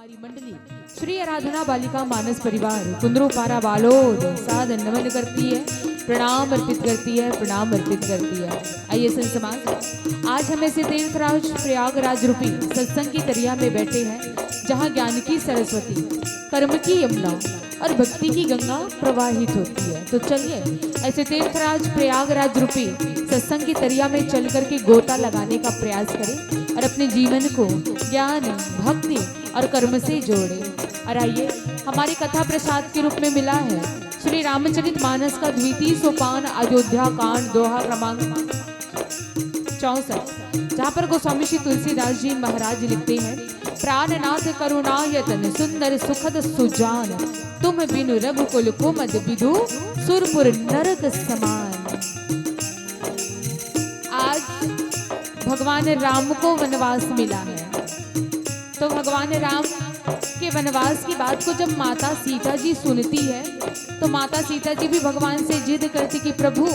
हमारी मंडली श्री आराधना बालिका मानस परिवार कुंदरूपारा बालोद सादर नमन करती है, प्रणाम अर्पित करती है, प्रणाम अर्पित करती है। आइए संत समाज, आज हम ऐसे तीर्थराज प्रयागराज रूपी सत्संग की तरिया में बैठे हैं जहाँ ज्ञान की सरस्वती, कर्म की यमुना और भक्ति की गंगा प्रवाहित होती है। तो चलिए ऐसे तीर्थराज प्रयागराज रूपी सत्संग की तरिया में चल करके गोता लगाने का प्रयास करें और अपने जीवन को ज्ञान, भक्ति और कर्म से जोड़े। और आइए, हमारी कथा प्रसाद के रूप में मिला है श्री रामचरित मानस का द्वितीय सोपान अयोध्या कांड दोहा क्रमांक 64, जहाँ पर गोस्वामी श्री तुलसीदास जी महाराज लिखते हैं, प्राणनाथ करुणायतन सुंदर सुखद सुजान, तुम बिनु रघुकुल कुमद विदु सुरपुर नरक समान। आज भगवान राम को वनवास मिला है, तो भगवान राम के वनवास की बात को जब माता सीता जी सुनती है तो माता सीता जी भी भगवान से जिद करती कि प्रभु,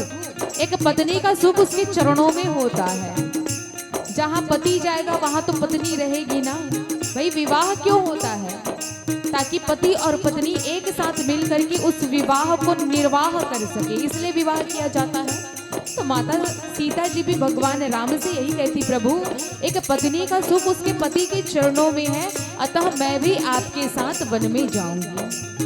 एक पत्नी का सुख उसके चरणों में होता है, जहाँ पति जाएगा वहां तो पत्नी रहेगी ना। भाई विवाह क्यों होता है? ताकि पति और पत्नी एक साथ मिल करके उस विवाह को निर्वाह कर सके, इसलिए विवाह किया जाता है। तो माता सीता जी भी भगवान राम से यही कहती, प्रभु एक पत्नी का सुख उसके पति के चरणों में है, अतः मैं भी आपके साथ वन में जाऊंगी।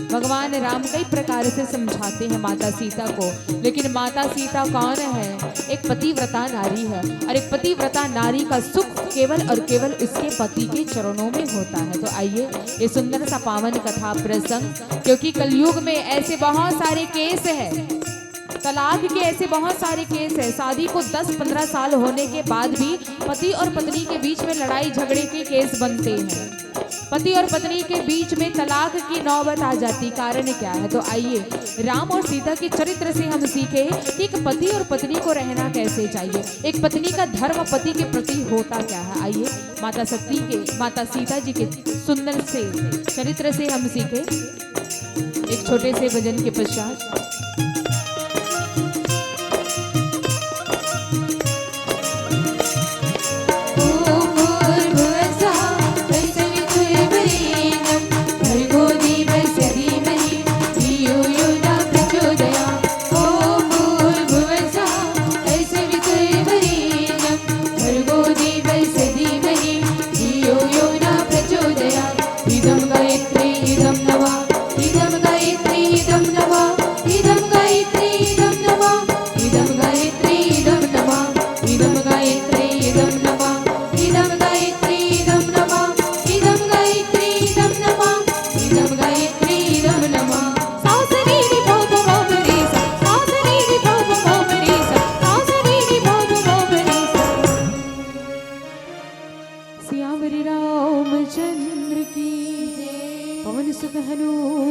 भगवान राम कई प्रकार से समझाते हैं माता सीता को, लेकिन माता सीता कौन है? एक पतिव्रता नारी है, और एक पतिव्रता नारी का सुख केवल और केवल उसके पति के चरणों में होता है। तो आइए, ये सुंदर सा पावन कथा प्रसंग, क्योंकि कलयुग में ऐसे बहुत सारे केस हैं, तलाक के ऐसे बहुत सारे केस है, शादी को 10-15 साल होने के बाद भी पति और पत्नी के बीच में लड़ाई झगड़े के केस बनते हैं, पति और पत्नी के बीच में तलाक की नौबत आ जाती। कारण क्या है? तो आइए, राम और सीता के चरित्र से हम सीखे कि एक पति और पत्नी को रहना कैसे चाहिए, एक पत्नी का धर्म पति के प्रति होता क्या है। आइए, माता सीता जी के सुंदर से चरित्र से हम सीखे एक छोटे से भजन के पश्चात।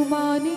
माता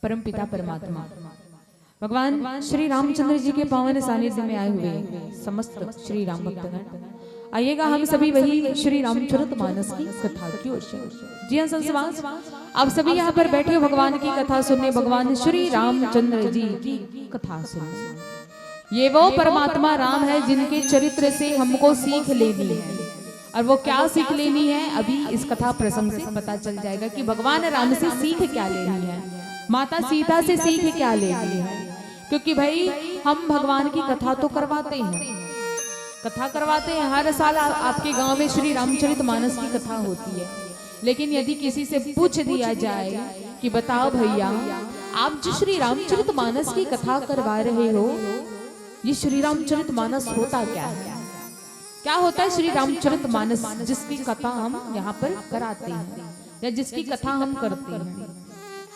परमपिता परमात्मा भगवान श्री रामचंद्र जी के पावन सानिध्य में आए हुए समस्त श्री राम भक्तगण, आइएगा हम सभी वही श्री रामचरितमानस की कथा की ओर से। जी हाँ संसवास, आप सभी यहाँ पर बैठे हो भगवान की कथा सुनने, भगवान श्री रामचंद्र जी की कथा सुनने। ये वो परमात्मा राम है जिनके चरित्र से हमको सीख लेनी है, और वो क्या सीख लेनी है अभी इस कथा प्रसंग से पता चल जाएगा कि भगवान राम से सीख क्या लेनी है, माता सीता से सीख क्या लेनी है। क्योंकि भाई हम भगवान की कथा तो करवाते हैं, हर साल आपके गांव में श्री रामचरितमानस की कथा होती है। लेकिन यदि किसी से पूछ दिया जाए कि बताओ भैया आप जो श्री रामचरितमानस की कथा करवा रहे हो, ये श्री रामचरितमानस होता क्या है? क्या होता है श्री रामचरितमानस जिसकी कथा हम यहाँ पर कराते हैं या जिसकी कथा हम करते हैं?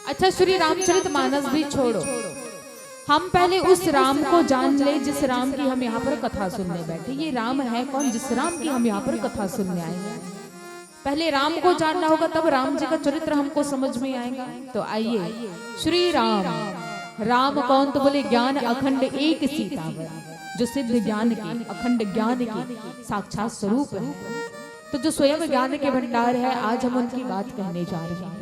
अच्छा, श्री रामचरितमानस भी छोड़ो, हम पहले उस राम को जान ले जिस राम की हम यहाँ पर कथा सुनने बैठे। ये राम है कौन जिस राम की हम यहाँ पर कथा सुनने आए हैं? पहले राम को जानना होगा, तब राम जी का चरित्र हमको समझ में आएगा। तो आइए, श्री राम, राम कौन? तो बोले ज्ञान अखंड एक सीतावर, जो सिद्ध ज्ञान के अखंड ज्ञान के साक्षात स्वरूप है। तो जो स्वयं ज्ञान के भंडार है, आज हम उनकी बात कहने जा रहे हैं।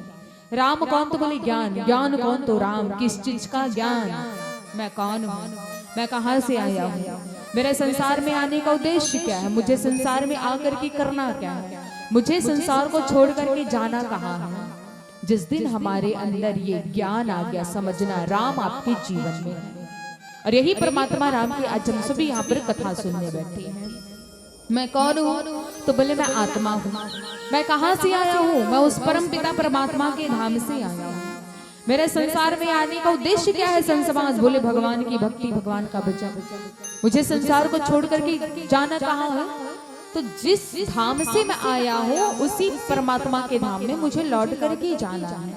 राम कौन? तो बोले ज्ञान। ज्ञान कौन? तो राम। किस चीज का ज्ञान? मैं कौन हूँ, मैं कहाँ से आया हूँ, मेरे संसार में आने का उद्देश्य क्या है, मुझे संसार में आकर के करना क्या है, मुझे संसार को छोड़ करके जाना कहाँ है। जिस दिन हमारे अंदर ये ज्ञान आ गया, समझना राम आपके जीवन में है, और यही परमात्मा राम की आज हम सभी यहाँ पर कथा सुनने बैठे हैं। मैं कौन हूँ? तो बोले मैं आत्मा हूँ। मैं कहाँ से आया हूँ? मैं उस परम पिता परमात्मा के धाम से आया हूँ। मेरे संसार में आने का उद्देश्य क्या है संसवास? बोले भगवान की भक्ति, भगवान का भजन। मुझे संसार को छोड़ करके जाना कहाँ है? तो जिस धाम से मैं आया हूँ उसी परमात्मा के धाम में मुझे लौट करके जाना है।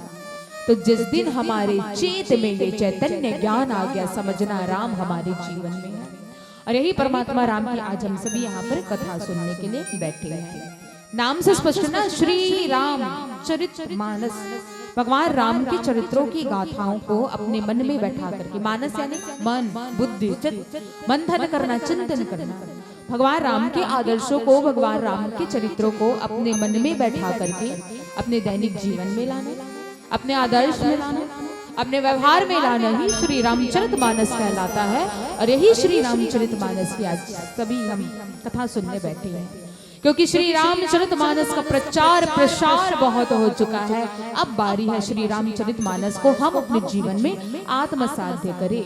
तो जिस दिन हमारे चेत में ये चैतन्य ज्ञान आ गया, समझना राम हमारे जीवन में है, और यही परमात्मा राम की आज हम सभी यहाँ पर कथा सुनने के लिए बैठे हैं। नाम से स्पष्ट ना, श्री राम चरितमानस, भगवान राम के चरित्रों की गाथाओं को अपने मन में बैठा करके, मानस यानी मन, बुद्धि, चित्त, मंथन करना, चिंतन करना, भगवान राम के आदर्शों को, भगवान राम के चरित्रों को अपने मन में बैठा करके अपने दैनिक जीवन में लाना, अपने आदर्श में लाना, अपने व्यवहार में लाना ही श्री रामचरितमानस कहलाता है। और यही श्री रामचरितमानस की आज सभी हम कथा सुनने बैठे हैं, क्योंकि श्री रामचरितमानस का प्रचार प्रसार बहुत हो चुका है। अब बारी है श्री रामचरितमानस को हम अपने जीवन में आत्मसाध्य करें,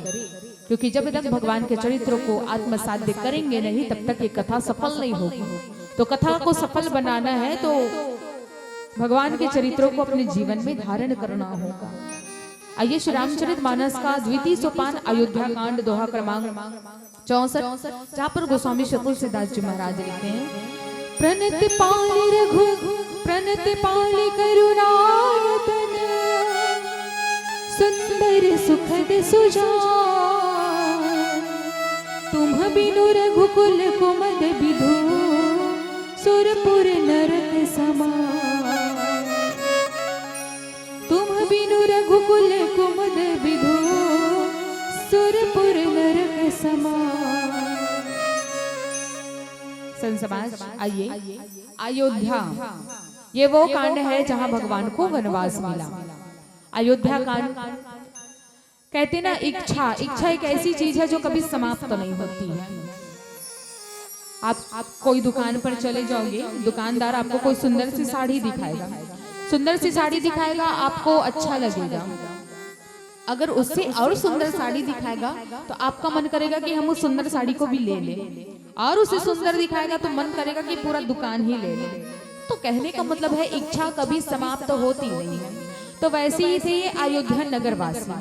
क्योंकि जब तक भगवान के चरित्रों को आत्मसाध्य करेंगे नहीं, तब तक ये कथा सफल नहीं होगी। तो कथा को सफल बनाना है तो भगवान के चरित्रों को अपने जीवन में धारण करना होगा। आइए, श्री रामचरितमानस का द्वितीय सोपान अयोध्या कांड, दोहा क्रमांक 64, जहाँ पर गोस्वामी शतुल सिद्धार्थ जी महाराज लिखते हैं, प्रणति पाली रघु, प्रणति पाली करुणायतन, सुंदर सुखद सुजान तुम बिनु रघुकुल कुमद विधु सुरपुर नरक समान तुम बिनु रघुकुल कुमद विधु सुरपुर नरक समान। संत समाज आइए, अयोध्या ये वो कांड है जहां भगवान को वनवास मिला। अयोध्या कांड कहते ना, इच्छा एक ऐसी चीज है जो कभी समाप्त नहीं होती है। आप कोई दुकान पर चले जाओगे, दुकानदार आपको कोई सुंदर सी साड़ी दिखाएगा, आपको अच्छा लगेगा। अगर उससे और सुंदर साड़ी दिखाएगा तो आपका मन करेगा कि हम उस सुंदर साड़ी को भी ले लें, और उसे सुंदर दिखाएगा तो मन करेगा कि पूरा दुकान ही ले लें। तो कहने का मतलब है इच्छा कभी समाप्त होती नहीं है। तो वैसे ही थे ये अयोध्या नगर वासी।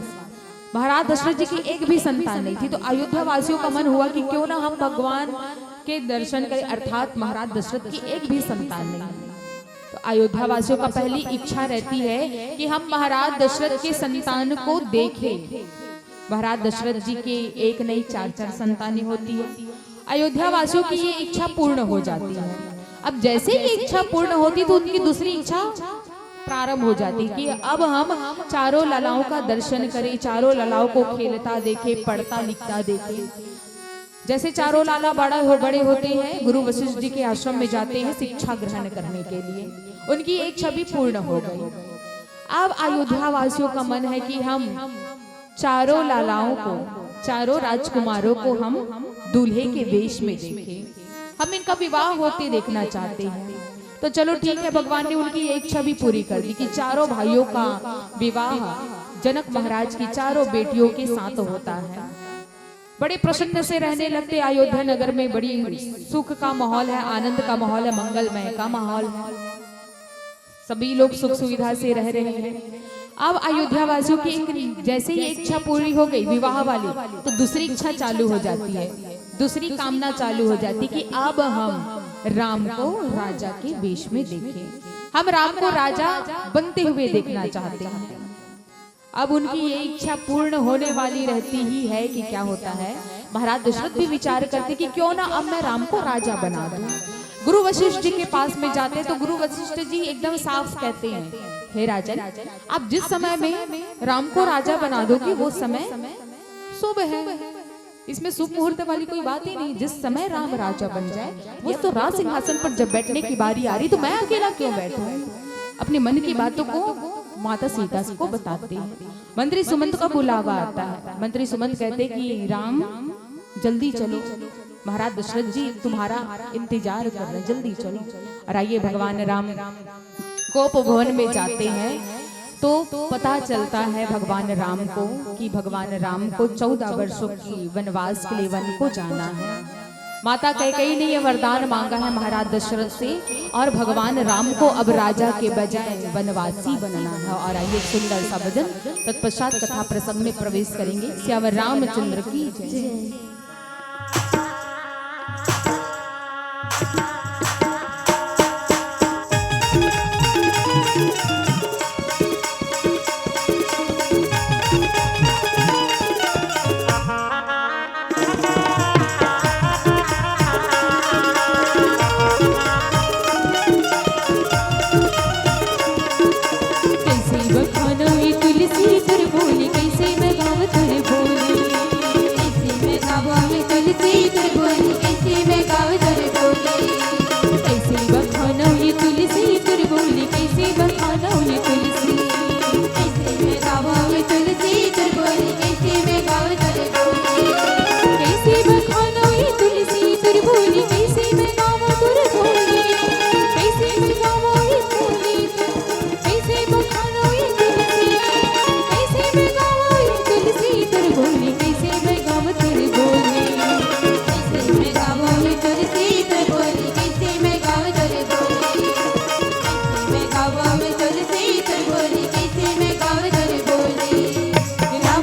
महाराज दशरथ जी की एक भी संतान नहीं थी, तो अयोध्या वासियों का मन हुआ कि क्यों ना हम भगवान के दर्शन करें, अर्थात महाराज दशरथ की एक भी संतान नहीं। तो अयोध्या वासियों का पहली इच्छा रहती है कि हम महाराज दशरथ के संतान को देखें। महाराज दशरथ जी के एक नहीं 4 संतानें होती है। अयोध्या वासियों की ये इच्छा पूर्ण हो जाती है। अब जैसे ही इच्छा पूर्ण होती तो उनकी दूसरी इच्छा प्रारंभ हो जाती कि अब हम चारों ललाओं का दर्शन करें, चारों ललाओं को खेलता देखे, पढ़ता लिखता देखे। जैसे चारों लाला बड़े होते हैं, गुरु वशिष्ठ जी के आश्रम में जाते हैं शिक्षा ग्रहण करने के लिए, उनकी एक छवि पूर्ण हो गई। अब अयोध्या वासियों का मन है कि हम चारों लालाओं को, चारों राजकुमारों को हम दूल्हे के वेश में देखें, हम इनका विवाह होते देखना चाहते हैं। तो चलो ठीक है, भगवान ने उनकी एक छवि पूरी कर दी कि चारों भाइयों का विवाह जनक महाराज की चारों बेटियों के साथ होता है। बड़े प्रसन्न से रहने लगते अयोध्या नगर में, बड़ी सुख का माहौल है, आनंद का माहौल है, मंगलमय का माहौल है, सभी लोग सुख सुविधा से रह रहे हैं। अब अयोध्या वासियों की जैसे ही इच्छा पूरी हो गई विवाह वाली, तो दूसरी इच्छा चालू हो जाती है, दूसरी कामना चालू हो जाती कि अब हम राम को राजा के वेश में देखें, हम राम को राजा बनते हुए देखना चाहते हैं। अब उनकी ये इच्छा पूर्ण होने वाली रहती ही है कि क्या होता है, महाराज दशरथ भी विचार करते कि क्यों ना अब मैं राम को राजा बना दूं। गुरु वशिष्ठ जी के पास में जाते तो गुरु वशिष्ठ जी एकदम साफ कहते हैं, हे राजन, आप जिस समय में राम को राजा बना दोगे वो समय शुभ है, इसमें शुभ मुहूर्त वाली कोई बात ही नहीं। जिस समय राम राजा बन जाए, वो तो राज सिंहासन पर जब बैठने की बारी आ रही तो मैं अकेला क्यों बैठूं। अपने मन की बातों को माता सीता को बताते हैं। मंत्री सुमंत का बुलावा आता है। मंत्री सुमंत कहते कि राम जल्दी चलो, महाराज दशरथ जी तुम्हारा इंतजार कर रहे, जल्दी चलो। और आइए भगवान राम गोप भवन में जाते हैं तो पता चलता है भगवान राम को कि भगवान राम को 14 वर्षों की वनवास के लिए वन को जाना है। माता कैकेयी ने यह वरदान मांगा है महाराज दशरथ से, और भगवान राम को अब राजा के बजाय वनवासी बनना है। और आइए सुंदर सा भजन, तत्पश्चात कथा प्रसंग में प्रवेश करेंगे। श्यावर रामचंद्र की जय।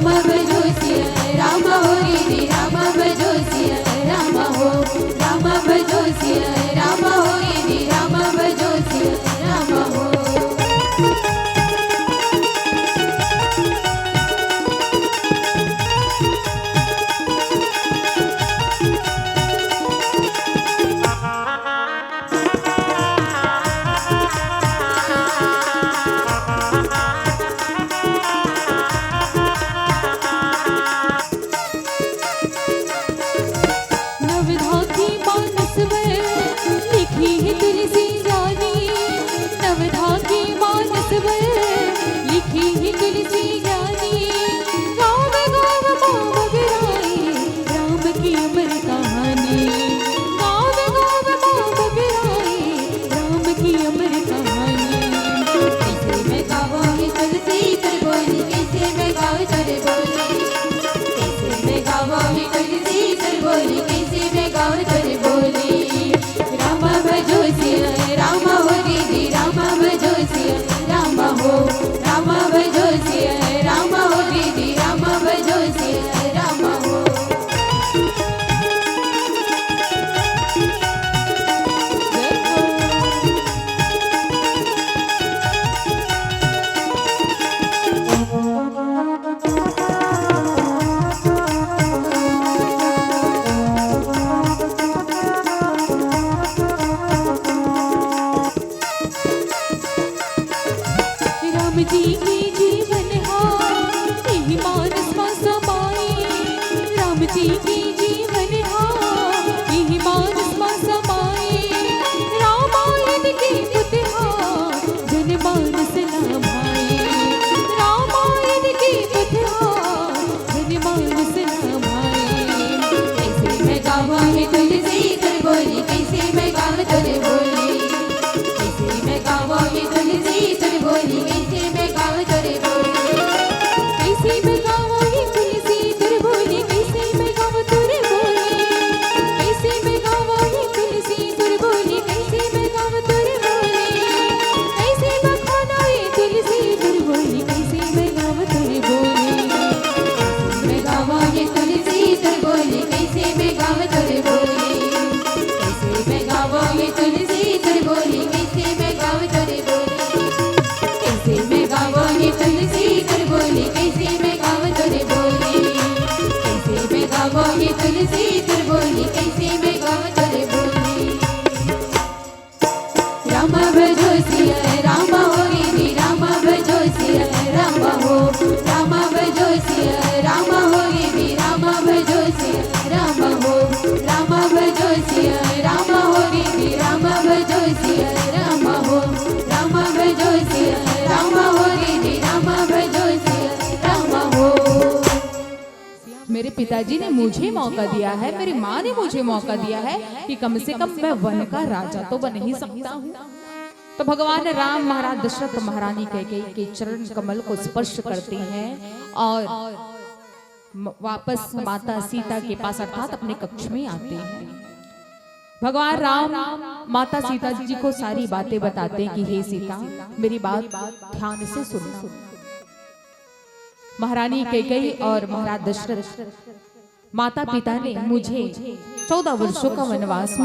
Mama तोरे बोली, कैसे मैं गावा ही तुलसी तर बोली, कैसे मैं गावा तोरे बोली। रामा भजो सिया रामा हो दीदी, रामा भजो सिया रामा हो, रामा भजो सिया रामा हो दीदी, रामा भजो सिया रामा हो। राम जी की जीवन हार यही मानस में समाई, राम जी की जीवन हार यही मानस में समाई। रामायण की पुतहार जन मानस ना भाई, रामायण की पुतहार जन मानस ना भाई। कैसे मैं गावा है तुलसी तर बोली, कैसे मैं गावा तोरे बोली, कैसे मैं गावा है तुलसी तर बोली, कैसे मैं गावा तोरे बोली, कैसे मैं गावा है तुलसी तर बोली, कैसे मैं गावा तोरे बोली, कैसे मैं गावा है तुलसी तर बोली, कैसे मैं गावा तोरे बोली, कैसे मैं खाना है तुलसी तर बोली, कैसे मैं गावा तोरे बोली। मैं गावा है तुलसी तर बोली, कैसे मैं गावा तोरे बोली, कैसे मैं गावा है तुलसी तर बोली, कैसे मैं गावा तोरे बोली, कैसे मैं गावा है तुलसी तर बोली, कैसे मैं गावा तोरे बोली, कैसे मैं गावा है तुलसी तर बोली, कैसे मैं गावा तोरे बोली। रामा भजो सिया रामा हो दीदी, रामा भजो सिया रामा हो, रामा भजो सिया रामा हो दीदी, रामा भजो सिया रामा हो, रामा भजो सिया रामा हो दीदी, रामा भजो सिया रामा हो, रामा भजो सिया रामा हो दीदी, रामा भजो सिया रामा हो। मेरे पिताजी ने मुझे मौका दिया है, मेरी माँ ने मुझे मौका दिया है कि कम से कम मैं वन का राजा तो बन ही सकता हूँ। तो भगवान राम महाराज दशरथ महारानी कैकेयी के चरण कमल को स्पर्श करते हैं और वापस माता सीता के पास अर्थात अपने कक्ष में आते हैं। भगवान राम माता सीता जी को सारी बातें बताते हैं कि हे सीता मेरी बात ध्यान से सुनना। महारानी कैकेयी और महाराज दशरथ माता पिता ने मुझे 14 वर्षों का वनवास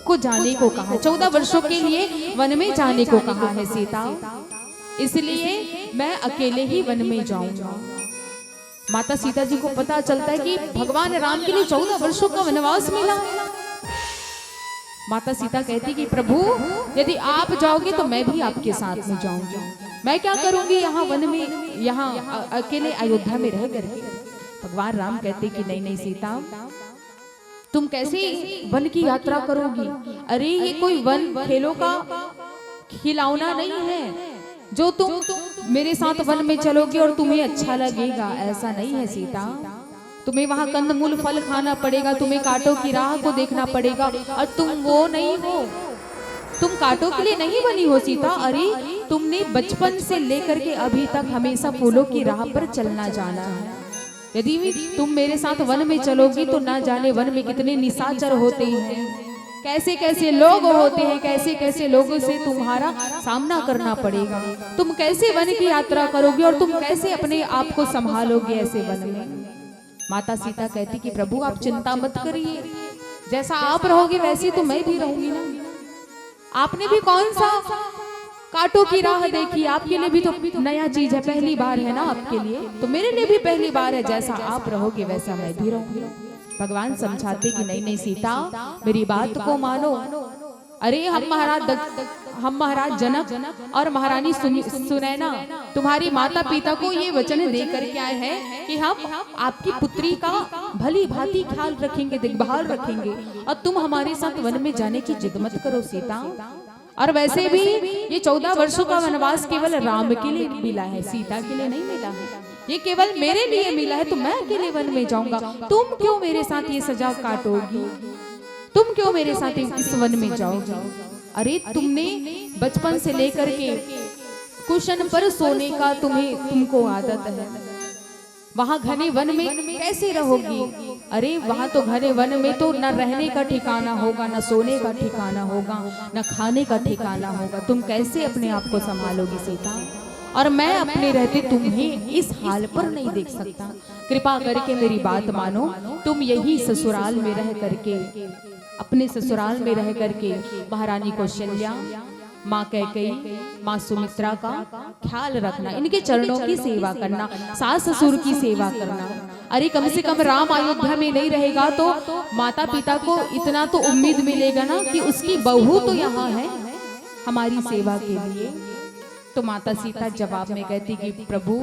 को जाने को कहा, 14 वर्षों के लिए वन में जाने को कहा है सीता, इसलिए मैं अकेले ही वन में जाऊंगा। माता सीता जी को पता चलता है कि भगवान राम के लिए 14 वर्षों का वनवास मिला है। माता सीता कहती कि प्रभु यदि आप जाओगे तो मैं भी आपके साथ में जाऊंगी, मैं क्या करूंगी यहाँ वन में, यहाँ अकेले अयोध्या में रह करके। भगवान राम कहते कि नहीं नहीं सीता तुम कैसे वन की यात्रा करोगी, अरे ये कोई वन खेलों का खिलौना नहीं है जो तुम मेरे साथ वन में चलोगे और तुम्हें अच्छा लगेगा, ऐसा नहीं है सीता। तुम्हें वहां कंदमूल फल खाना पड़ेगा, तुम्हें कांटों की राह को देखना पड़ेगा और तुम वो नहीं हो, तुम कांटों के लिए नहीं बनी हो सीता। अरे तुमने बचपन से लेकर के अभी तक हमेशा फूलों की राह पर चलना जाना है। यदि तुम मेरे साथ वन में चलोगी तो ना जाने वन में कितने निशाचर होते हैं, कैसे कैसे लोग होते हैं, कैसे कैसे लोगों से तुम्हारा सामना करना पड़ेगा। तुम कैसे वन की यात्रा करोगे और तुम कैसे अपने आप को संभालोगे ऐसे वन में। माता सीता कहती कि प्रभु आप चिंता मत करिए, जैसा आप रहोगे वैसी तो मैं भी रहूंगी ना। आपने भी कौन सा कांटों की राह देखी, आपके लिए भी तो नया चीज है, पहली बार है ना आपके लिए, तो मेरे लिए भी पहली बार है, जैसा आप रहोगे वैसा मैं भी रहूंगी। भगवान समझाते कि नहीं नहीं सीता मेरी बात को मानो। अरे हम महाराज जनक और महारानी सुनैना तुम्हारी माता पिता को ये वचन दे करके आए हैं कि हम आपकी पुत्री का भली भांति ख्याल रखेंगे, देखभाल रखेंगे, और तुम हमारे साथ वन में जाने की जिद मत करो सीता। और वैसे भी ये 14 वर्षों का वनवास केवल राम के लिए मिला है, सीता के लिए नहीं मिला है, ये केवल मेरे लिए मिला है, तो मैं अकेले वन में जाऊंगा। तुम क्यों मेरे साथ ये सजा काटोगी, तुम क्यों मेरे साथ इस वन में जाओगी। अरे तुमने बचपन से लेकर के कुशन पर सोने का तुमको आदत है, वहां घने वन में कैसे रहोगी? अरे वहां तो घने वन में तो न रहने का ठिकाना होगा, न सोने का ठिकाना होगा, न खाने का ठिकाना होगा। तुम कैसे अपने आप को संभालोगी सीता? और मैं अपने रहते तुम्हें इस हाल पर नहीं देख सकता। कृपा करके मेरी बात मानो, तुम यही ससुराल में रह करके, अपने ससुराल में रह करके महारानी कौशल्या, माँ कैकेयी, माँ सुमित्रा का ख्याल रखना, इनके चरणों की सेवा करना, सास ससुर की सेवा करना। अरे कम से कम राम अयोध्या में नहीं रहेगा तो माता पिता को इतना तो उम्मीद मिलेगा ना कि उसकी बहू तो यहाँ है हमारी सेवा के लिए। तो माता सीता जवाब में कहती कि प्रभु,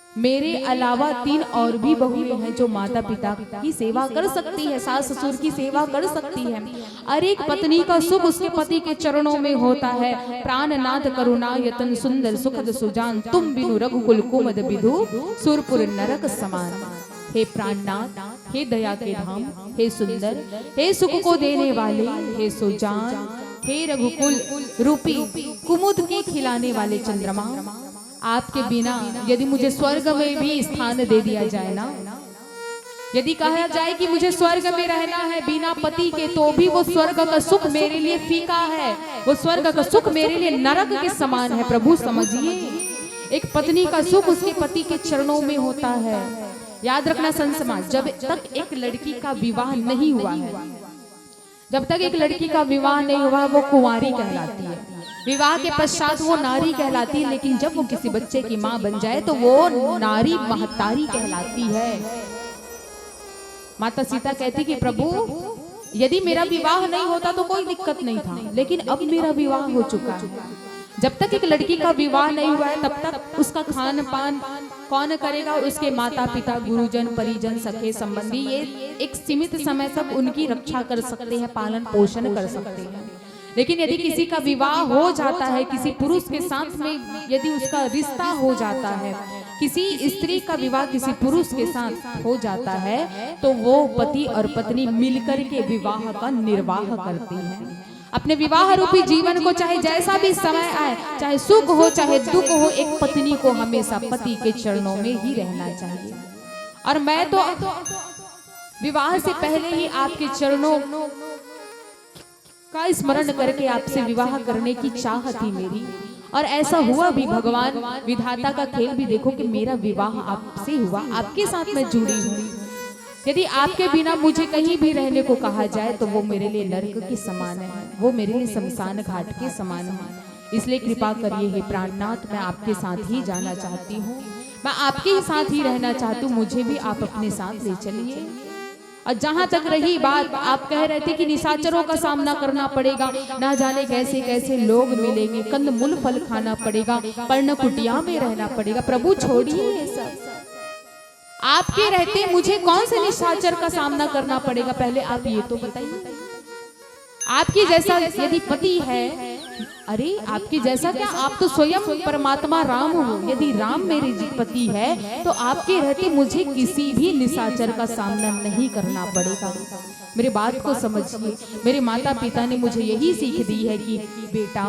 मेरे अलावा 3 और भी बहुएं हैं जो माता पिता की सेवा कर सकती है, सास ससुर की सेवा कर सकती है। अरे एक पत्नी का सुख उसके पति के चरणों में होता है। प्राणनाथ करुणा यतन सुंदर सुखद सुजान, तुम बिनु रघुकुल कुमद विधु सुरपुर नरक समान। हे प्राणनाथ, हे दया के धाम, हे सुंदर, हे सुख को देने वाले, हे सुजान, हे रघुकुल रूपी कुमुद के खिलाने वाले चंद्रमा, आपके बिना यदि मुझे स्वर्ग में भी स्थान दे दिया जाए ना, यदि कहा जाए कि मुझे स्वर्ग में रहना है बिना पति के, तो भी वो स्वर्ग का सुख मेरे लिए फीका है, वो स्वर्ग का सुख मेरे लिए नरक के समान है। प्रभु समझिए, एक पत्नी का सुख उसके पति के चरणों में होता है। याद रखना संत समाज, जब तक एक लड़की का विवाह नहीं हुआ है, जब तक एक लड़की का विवाह नहीं हुआ, वो कुंवारी कहलाती है। विवाह के पश्चात वो नारी कहलाती है, लेकिन जब वो किसी बच्चे की माँ बन जाए तो वो नारी महतारी कहलाती है। माता सीता कहती कि प्रभु, यदि मेरा विवाह नहीं होता तो कोई दिक्कत नहीं था, लेकिन अब मेरा विवाह हो चुका है। जब तक एक लड़की का विवाह नहीं हुआ है तब तक उसका खान पान कौन करेगा? उसके माता पिता, गुरुजन, परिजन, सखे संबंधी, ये एक सीमित समय तक उनकी रक्षा कर सकते हैं, पालन पोषण कर सकते हैं। लेकिन यदि किसी का विवाह हो जाता है, किसी पुरुष के साथ में यदि उसका रिश्ता हो जाता है, किसी स्त्री का विवाह किसी पुरुष के साथ हो जाता है, तो वो पति और पत्नी मिलकर के विवाह का निर्वाह करती हैं। अपने विवाह रूपी जीवन को चाहे जैसा भी समय आए, चाहे सुख हो चाहे दुख हो, एक पत्नी को हमेशा पति के चरणों में ही रहना चाहिए। और मैं तो विवाह से पहले ही आपके चरणों का स्मरण करके आपसे विवाह करने की चाह थी मेरी, और ऐसा हुआ भी। भगवान विधाता का खेल भी देखो कि मेरा विवाह आपसे हुआ, आपके साथ मैं जुड़ी हूँ। यदि आपके बिना मुझे कहीं भी रहने को कहा जाए तो वो मेरे लिए नरक के समान है, वो मेरे लिए शमशान घाट के समान है। इसलिए कृपा करिए हे प्राणनाथ, मैं आपके साथ ही जाना चाहती हूँ, मैं आपके ही साथ ही रहना चाहती हूँ, मुझे भी आप अपने साथ ले चलिए। और जहां तक रही बात, आप कह रहे थे कि निशाचरों का सामना करना पड़ेगा, ना जाने कैसे कैसे लोग मिलेंगे, कंदमूल फल खाना पड़ेगा, पर्ण कुटिया में रहना पड़ेगा। प्रभु छोड़िए ये सब, आपके रहते मुझे कौन से निशाचर का सामना करना पड़ेगा? पहले आप ये तो बताइए। आपके जैसा यदि पति है, अरे आपके जैसा क्या, आप तो स्वयं परमात्मा राम हो। यदि राम मेरे पति है तो आपके रहते मुझे किसी भी निशाचर का सामना नहीं करना पड़ेगा। मेरे बात को समझिए। मेरे माता पिता ने मुझे यही सीख दी है कि बेटा,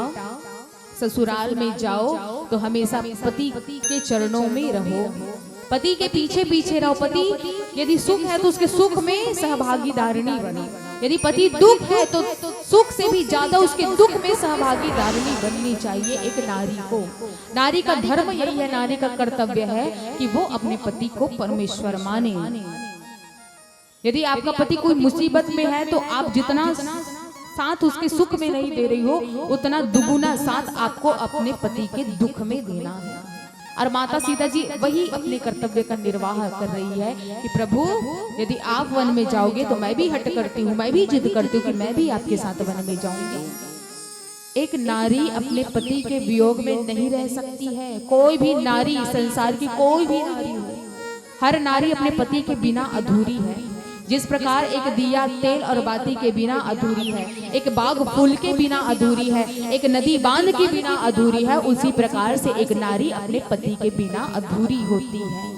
ससुराल में जाओ तो हमेशा पति के चरणों में रहो, पति के पीछे पीछे रहो। पति यदि सुख है तो उसके सुख में सहभागीदारणी बने, यदि पति दुख है तो सुख से भी ज्यादा उसके दुख में सहभागीदारणी बननी चाहिए एक नारी को। नारी का धर्म यही है, नारी का कर्तव्य है कि वो अपने पति को परमेश्वर माने। यदि आपका पति कोई मुसीबत में है तो आप जितना साथ उसके सुख में नहीं दे रही हो, उतना दुगुना साथ आपको अपने पति के दुख में देना है। और माता सीता जी वही अपने कर्तव्य का निर्वाह कर रही है कि प्रभु, यदि आप वन में जाओगे तो मैं भी हट करती हूँ, मैं भी जिद करती हूँ कि मैं भी आपके साथ वन में जाऊंगी। एक नारी अपने पति के वियोग में नहीं रह सकती है। कोई भी नारी, संसार की कोई भी नारी हो, हर नारी अपने पति के बिना अधूरी है। जिस प्रकार एक दिया तेल और बाती के बिना अधूरी है, एक बाग फूल के बिना अधूरी है, एक नदी बांध के बिना अधूरी है, उसी प्रकार से एक नारी अपने पति के बिना अधूरी होती है।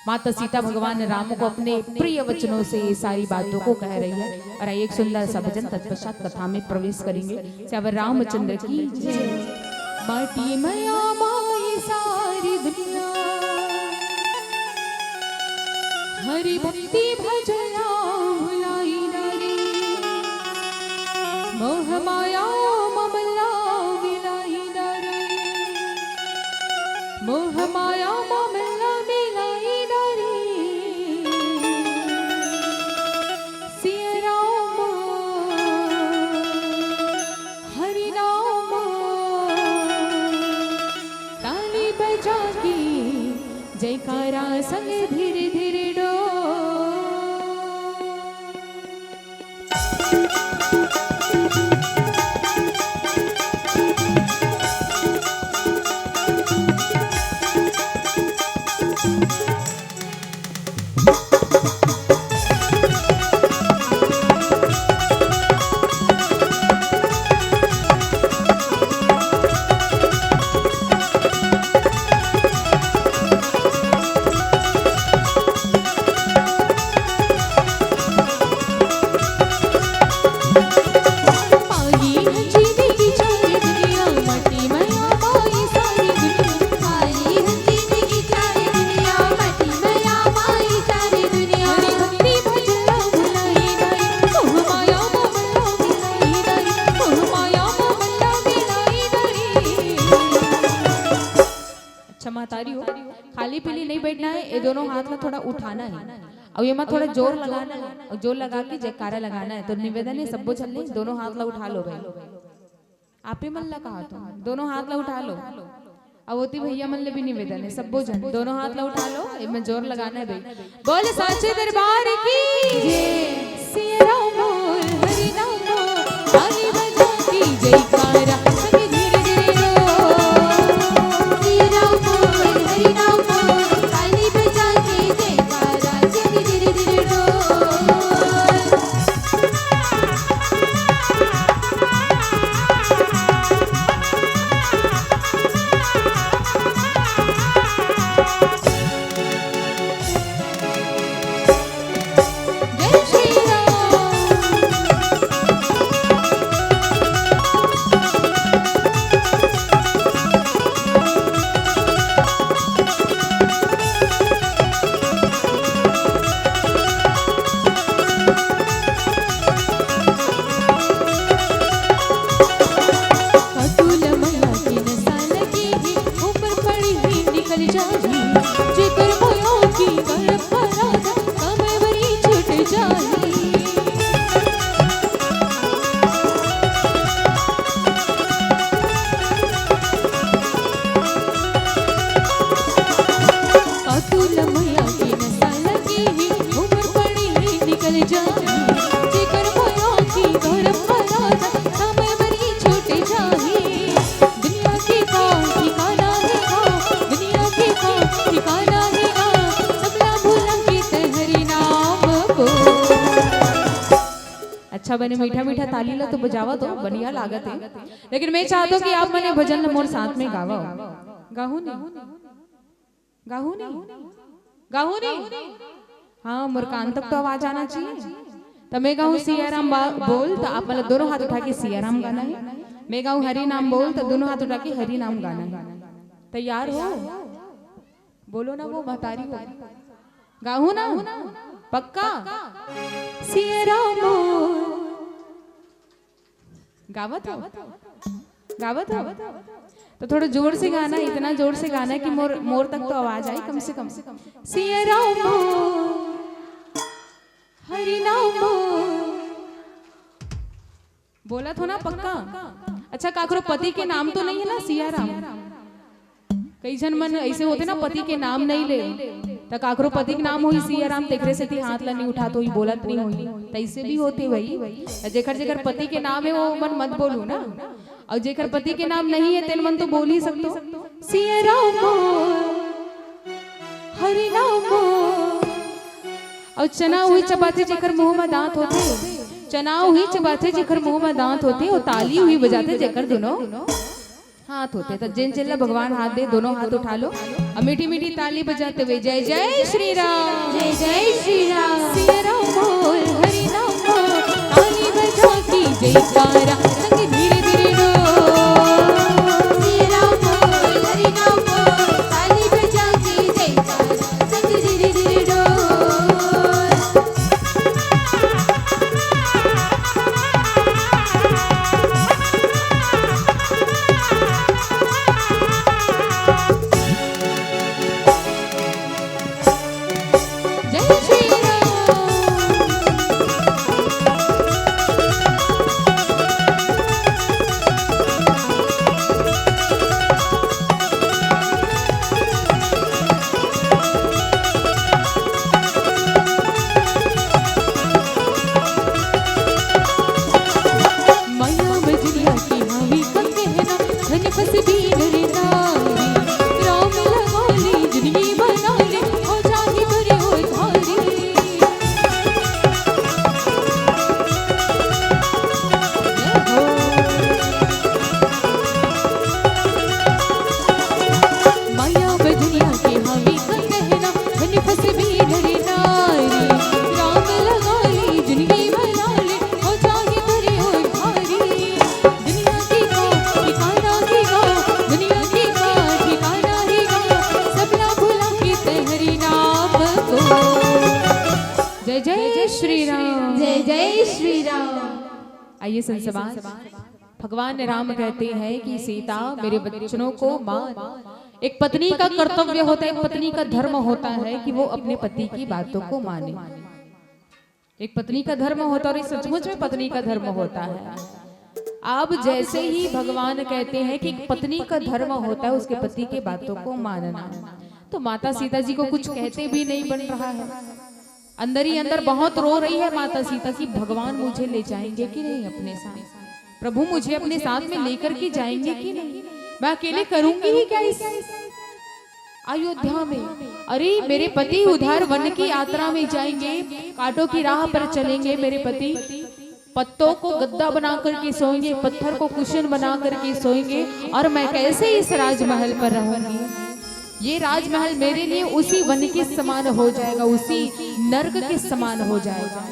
माता सीता भगवान राम को अपने प्रिय वचनों से ये सारी बातों को कह रही है। और एक सुंदर सा भजन तत्पश्चात कथा में प्रवेश करेंगे। श्री रामचंद्र की जय। माटी मया माई सारी दुनिया हरि भक्ति भजया भुलाई नारी मोह माया ममला मिलाई नारी मोह माया ममला मिलाई नारी सिया राम हरि नाम ताली बजा के जयकारा संग धीरे धीरे डो महतारी हो खाली पीली नहीं बैठना है, ये दोनों हाथ में थोड़ा उठाना है और ये मत थोड़ा जोर लगाना है और जोर लगा के जयकारा लगाना है। तो निवेदन है सबको चलने दोनों हाथ ला उठा लो भाई, आप ही मन ला कहा तो दोनों हाथ ला उठा लो। अवोती भैया मन ले भी निवेदन है सबको जन दोनों हाथ ला उठा लो, इनमें जोर लगाना है भाई। बोल साचे दरबार की जय, सिया राम हरि नाम ताली बजा के जयकारा संग धीरे धीरे अच्छा बने मीठा मीठा ताली ला तो बजावा तो बढ़िया लागत है, लेकिन मैं चाहता हूँ कि आप मैंने भजन मोर साथ में गावा। गाहू नहीं गाहू नहीं गाहू नहीं हाँ मोर कान तक तो आवाज आना चाहिए। तो मैं गाऊँ सिया राम बोल तो आप मतलब दोनों हाथ उठा के सिया राम गाना है, मैं गाऊँ हरि नाम बोल तो दोनों हाथ उठा के हरि नाम गाना है। तैयार हो बोलो ना वो महतारी हो गाहू ना पक्का सिया राम गावत हो गावत हो तो थोड़ा जोर से गाना, इतना जोर से गाना कि मोर तक तो आवाज आई कम से कम। सिया राम हरि नाम बोला तो ना पक्का। अच्छा काकरो पति के नाम तो नहीं है ना सिया राम? कई जन मन ऐसे होते ना पति के नाम नहीं ले तो काकरो पति के नाम हुई सिया राम तेखरे से थी हाथ ला नहीं उठा तो ही बोलत नहीं हुई, तैसे भी होते भाई। जेकर जेकर पति के नाम है वो मन मत बोलू ना, और जेकर पति के नाम नहीं है तेल मन तो बोल ही सकते। सिया राम हरि नाम और चना हुई चबाते जेकर मुंह में दांत होते, चना हुई चबाते जेकर मुंह में दांत होते और ताली हुई बजाते जेकर दोनों हाथ होते। तो जिन चिल्ला भगवान हाथ दे दोनों हाथ उठा लो और मीठी मीठी ताली बजाते हुए जय जय श्री राम जय जय श्री राम। सिया राम बोल हरि नाम ताली बजा के जयकारा संग धीरे धीरे रो। सिया श्री राम। जय जय श्री राम। आइए संसवास, भगवान राम कहते हैं कि सीता मेरे वचनों को मान। एक पत्नी का कर्तव्य होता है, एक पत्नी का धर्म होता है कि वो अपने पति की बातों को माने। एक पत्नी का धर्म होता है और सचमुच में पत्नी का धर्म होता है। अब जैसे ही भगवान कहते हैं कि एक पत्नी का धर्म होता है उसके पति के बातों को मानना, तो माता सीता जी को कुछ कहते भी नहीं बन रहा है। अंदर ही अंदर बहुत रो रही है माता सीता कि भगवान मुझे ले जाएंगे कि नहीं अपने साथ, प्रभु मुझे अपने साथ में लेकर के जाएंगे कि नहीं, मैं अकेले करूंगी ही क्या इस अयोध्या में। अरे मेरे पति उधर वन की यात्रा में जाएंगे, कांटों की राह पर चलेंगे, मेरे पति पत्तों को गद्दा बना करके सोएंगे, पत्थर को कुशन बना करके सोएंगे, और मैं कैसे इस राजमहल पर रहूंगी। ये राजमहल मेरे लिए उसी वन के समान हो जाएगा, उसी नर्क के समान हो जाएगा।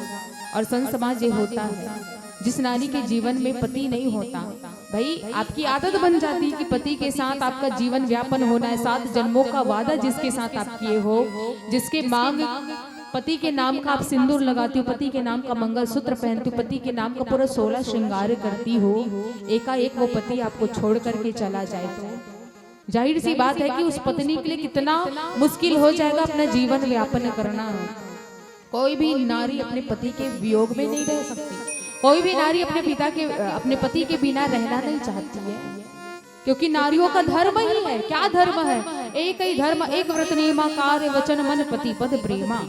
और संत समाज ये होता है, जिस नारी के जीवन में पति नहीं होता, भाई आपकी आदत बन जाती है कि पति के साथ आपका जीवन व्यापन होना है। 7 जन्मों का वादा जिसके साथ आप किए हो, जिसके मांग पति के नाम का आप सिंदूर लगाती हो, पति के नाम का मंगलसूत्र पहनती हो, पति के नाम का पूरा 16 श्रृंगार करती हो, एकाएक वो पति आपको छोड़ करके चला जाए तो जाहिर सी बात है कि उस पत्नी के लिए कितना मुश्किल हो जाएगा अपना जीवन व्यापन करना। कोई भी नारी अपने पति के वियोग में नहीं रह सकती, कोई भी नारी अपने पति के बिना रहना नहीं चाहती है, क्योंकि नारियों का धर्म ही है। क्या धर्म है? एक ही धर्म, एक व्रत नियमा कार्य वचन मन पति पद प्रेमा।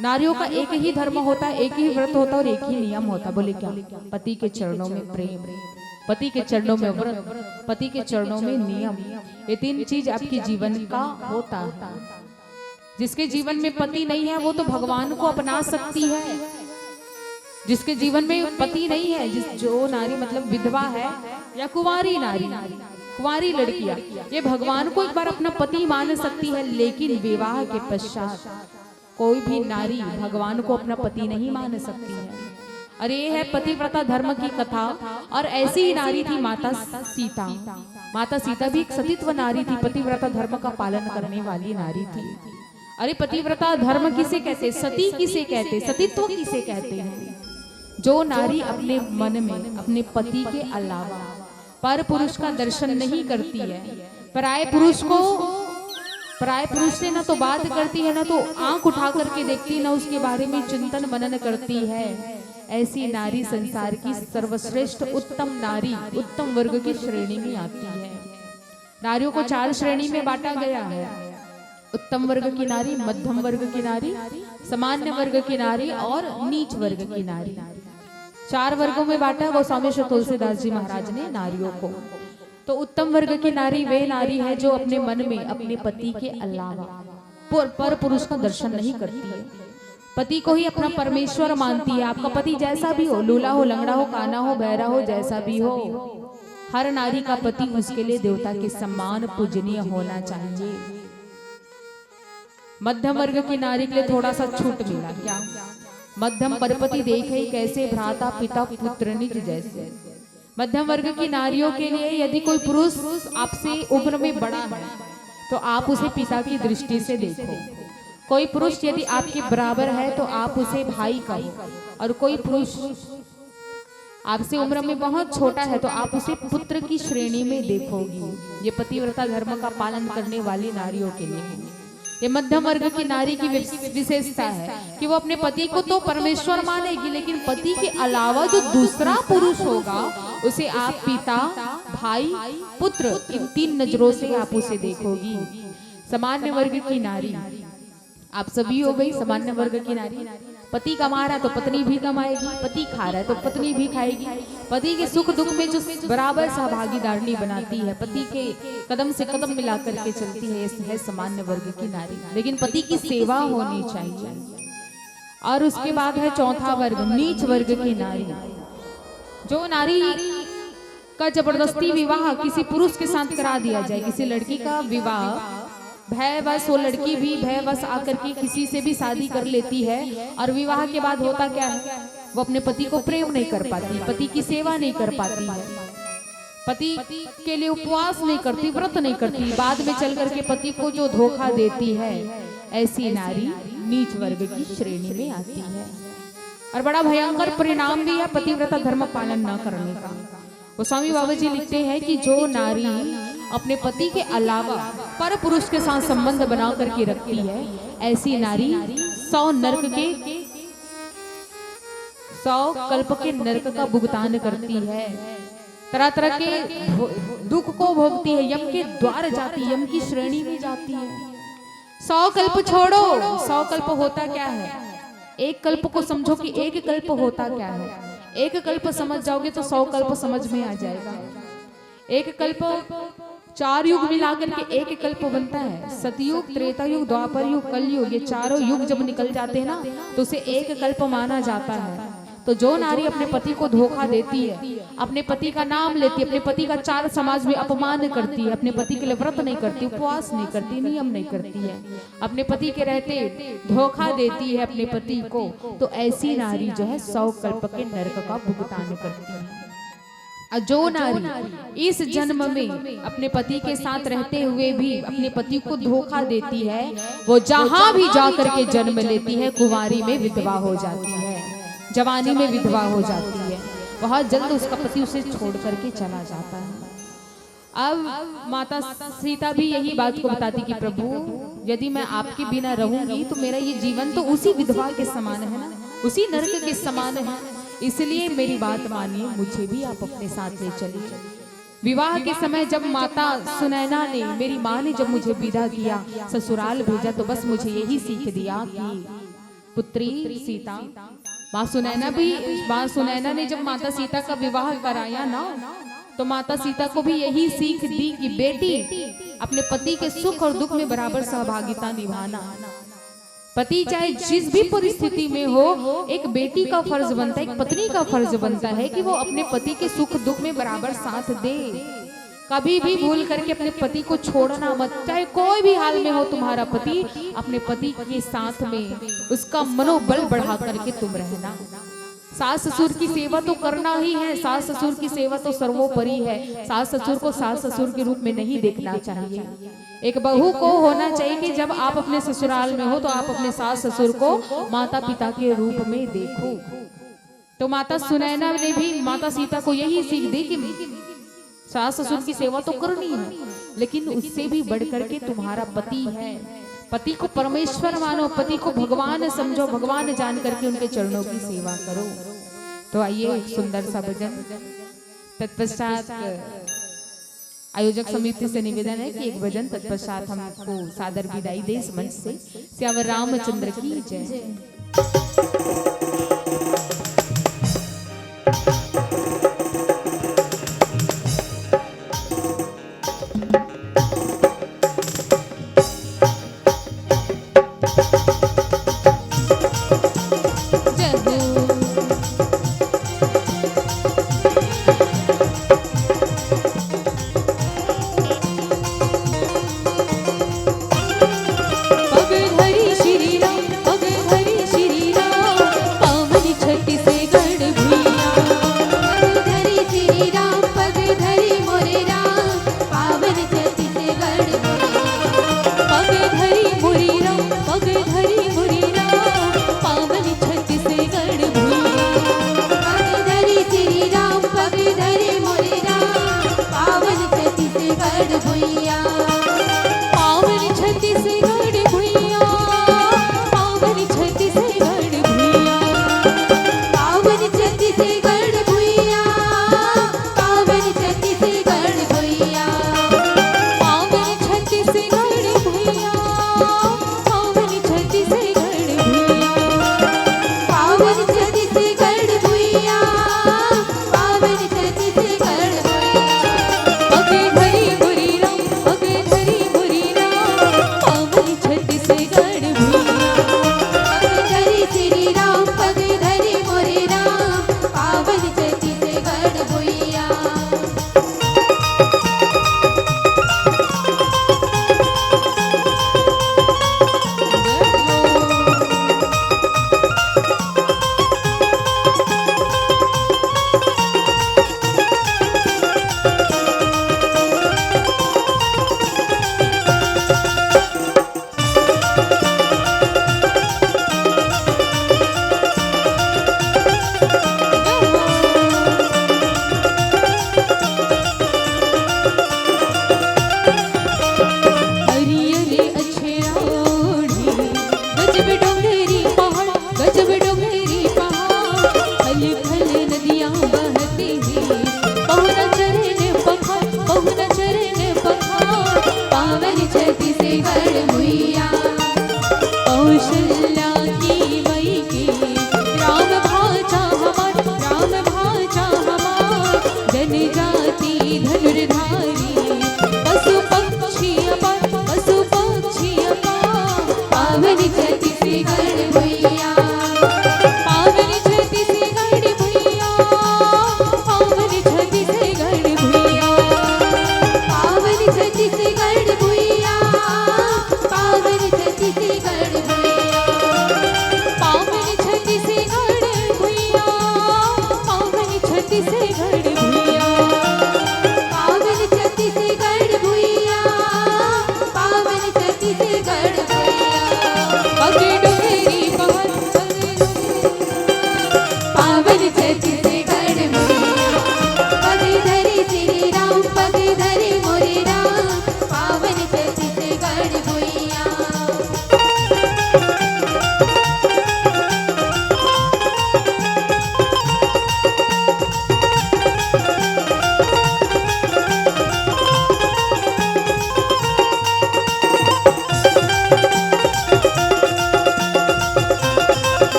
नारियों का एक ही धर्म होता है, एक ही व्रत होता है और एक ही नियम होता है। बोले क्या? पति के चरणों में प्रेम, पति के चरणों में व्रत, पति के चरणों में नियम। ये 3 चीज आपके जीवन का होता है। जिसके जीवन में पति नहीं है वो तो भगवान को अपना सकती है। जिसके जीवन में पति नहीं है, जो नारी मतलब विधवा है या कुंवारी नारी, कुंवारी लड़कियां, ये भगवान को एक बार अपना पति मान सकती है, लेकिन विवाह के पश्चात कोई भी नारी भगवान को अपना पति नहीं मान सकती है। और ये है पतिव्रता धर्म की कथा। और ऐसी ही नारी थी माता सीता। माता सीता भी एक सतीत्व नारी थी, पतिव्रता धर्म का पालन करने वाली नारी थी। अरे पतिव्रता धर्म किसे कहते, सती किसे कहते, सतीत्व किसे कहते हैं? जो नारी अपने मन में अपने पति के अलावा पर पुरुष का दर्शन नहीं करती है, पराये पुरुष से ना तो बात करती है, ना तो आंख उठा करके देखती है, ना उसके बारे में चिंतन मनन करती है, ऐसी नारी संसार की सर्वश्रेष्ठ उत्तम नारी, उत्तम वर्ग की श्रेणी में आती है। नारियों को 4 श्रेणी में बांटा गया है। उत्तम वर्ग की नारी, मध्यम वर्ग की नारी, सामान्य वर्ग की नारी और नीच वर्ग की नारी। 4 वर्गों में बांटा है गोस्वामी श्री तुलसीदास जी महाराज ने नारियों को। तो उत्तम वर्ग की नारी वे नारी है जो अपने मन में अपने पति के अलावा पर पुरुष का दर्शन नहीं करती है, पति को ही अपना परमेश्वर मानती है। आपका पति जैसा भी हो, लूला हो, लंगड़ा हो, काना हो, बहरा हो, जैसा भी हो, हर नारी का पति उसके लिए देवता के समान पूजनीय होना चाहिए। मध्यम वर्ग की नारी के लिए थोड़ा सा छूट मिला। क्या? मध्यम परपति देखे कैसे, भ्राता पिता पुत्र निज जैसे। मध्यम वर्ग की नारियों के लिए यदि कोई पुरुष आपसे उम्र में बड़ा है तो आप उसे पिता की दृष्टि से देखो। कोई पुरुष यदि आपके बराबर है तो आप उसे भाई कहो, और कोई पुरुष आपसे उम्र में बहुत छोटा है तो आप उसे पुत्र की श्रेणी में देखोगी। ये पतिव्रता धर्म का पालन करने वाली नारियों के लिए ये मध्यम वर्ग की नारी की विशेषता है कि वो अपने पति को तो परमेश्वर मानेगी, लेकिन पति के अलावा जो दूसरा पुरुष होगा उसे आप पिता, भाई, पुत्र, इन 3 नजरों से आप उसे देखोगी। सामान्य वर्ग की नारी आप सभी हो गई। सामान्य वर्ग की नारी, पति कमा रहा है तो पत्नी भी कमाएगी, पति खा रहा है तो पत्नी भी खाएगी, पति के सुख दुख में जो बराबर सहभागीदारी बनाती है, पति के कदम से कदम मिला करके चलती है, ये है सामान्य वर्ग की नारी। लेकिन पति की सेवा होनी चाहिए। और उसके बाद है चौथा वर्ग, नीच वर्ग की नारी। जो नारी का जबरदस्ती विवाह किसी पुरुष के साथ करा दिया जाए, किसी लड़की का विवाह भयवश, वो लड़की भी भयवश आकर के किसी से भी शादी कर लेती है, और विवाह के बाद होता क्या है, वो अपने पति को प्रेम नहीं कर पाती, पति की सेवा नहीं कर पाती है, पति के लिए उपवास नहीं करती, व्रत नहीं करती, बाद में चल करके पति को जो धोखा देती है, ऐसी नारी नीच वर्ग की श्रेणी में आती है। और बड़ा भयंकर परिणाम भी है पतिव्रता धर्म पालन न करने का। गोस्वामी बाबा जी लिखते हैं कि जो नारी अपने पति के अलावा पर पुरुष के साथ संबंध बना करके रखती है, ऐसी नारी 100 कल्प के नरक का भुगतान करती है, तरह तरह के दुख को भोगती है, यम के द्वार जाती है, यम की श्रेणी में जाती है। 100 कल्प छोड़ो, 100 कल्प होता क्या है? एक कल्प को समझो कि एक कल्प होता क्या है। एक कल्प समझ जाओगे तो 100 कल्प समझ में आ जाएगा। एक कल्प 4 युग मिलाकर के एक कल्प बनता है। सतयुग, त्रेता युग, द्वापर युग, कलयुग, ये चारों युग जब निकल जाते हैं ना तो उसे एक कल्प माना जाता है। तो जो नारी अपने पति को धोखा देती है, अपने पति का नाम लेती है, अपने पति का 4 समाज में अपमान करती है, अपने पति के लिए व्रत नहीं करती, उपवास नहीं करती, नियम नहीं करती है, अपने पति के रहते धोखा देती है अपने पति को, तो ऐसी नारी जो है 100 कल्प के नरक का भुगतान करती है। और जो नारी इस जन्म में अपने पति के साथ रहते हुए भी अपने पति को धोखा देती है, वो जहां भी जाकर के जन्म लेती है कुंवारी में विधवा हो जाती है, जवानी में विधवा हो जाती है। बहुत जल्द उसका पति उसे छोड़ करके चला जाता है। अब माता सीता भी यही बात को बताती कि प्रभु, यदि मैं आपके बिना रहूंगी तो मेरा ये जीवन तो उसी विधवा के समान है ना, उसी नरक के समान है, इसलिए मेरी बात मानिए, मुझे भी आप अपने साथ ले चलिए। विवाह के समय जब माता सुनैना ने, मेरी माँ ने जब मुझे विदा किया, ससुराल भेजा, तो बस मुझे यही सीख दिया कि पुत्री सीता, माँ सुनैना ने जब माता सीता का विवाह कराया ना, तो माता सीता को भी यही सीख दी कि बेटी, अपने पति के सुख और दुख में बराबर सहभागिता निभाना। पति चाहे जिस भी परिस्थिति में हो, एक बेटी का फर्ज बनता है, एक पत्नी का फर्ज बनता है कि वो अपने पति के सुख दुख में बराबर साथ दे। कभी भी भूल करके अपने पति को छोड़ना मत, चाहे कोई भी हाल में हो तुम्हारा पति, अपने पति के साथ में उसका मनोबल बढ़ा करके तुम रहना। सास ससुर की सेवा तो करना ही है, सास ससुर की सेवा तो सर्वोपरि है। सास ससुर को सास ससुर के रूप में नहीं देखना चाहिए। एक बहू को होना चाहिए कि जब आप अपने ससुराल में हो तो आप अपने सास ससुर को माता पिता के रूप में देखो। तो माता सुनैना ने भी माता सीता को यही सीख दी कि सास ससुर की सेवा तो करनी है, लेकिन उससे भी बढ़कर के तुम्हारा पति है। पति को परमेश्वर मानो, पति को भगवान समझो, भगवान जान करके उनके चरणों की सेवा करो। तो आइए एक सुंदर सा भजन। तत्पश्चात आयोजक समिति से निवेदन है कि एक भजन तत्पश्चात हमको सादर विदाई दे इस मंच से। श्यावर रामचंद्र की जय। गजब डोंगरी पहाड़, गजब डोंगरी पहाड़, खल खल नदियां बहती हैं, बहुना चरण पखार, बहुना चरण पखार, पावन छत्तीसगढ़ मैया। कौशल्या की मई के राम भाषा हमार, राम भाषा हमार, जनजाति धनुर्धारी, पशु पक्षी अपार, पशु पक्षी अपार, पावन छत्तीसगढ़ मैया। पावन छत्तीसगढ़ मैया, पावन छत्तीसगढ़ मैया, पावन छत्तीसगढ़ मैया, पावन छत्तीसगढ़ मैया, पावन छत्तीसगढ़ मैया, पावन छत्तीसगढ़ मैया, पावन छत्तीसगढ़ मैया, पावन छत्तीसगढ़ मैया। पगे डोंगरी पहाड़, पावन छत्तीसगढ़ मैया, पगे धरे श्री राम, पगे धरे मोरे राम, पावन छत्तीसगढ़ मैया।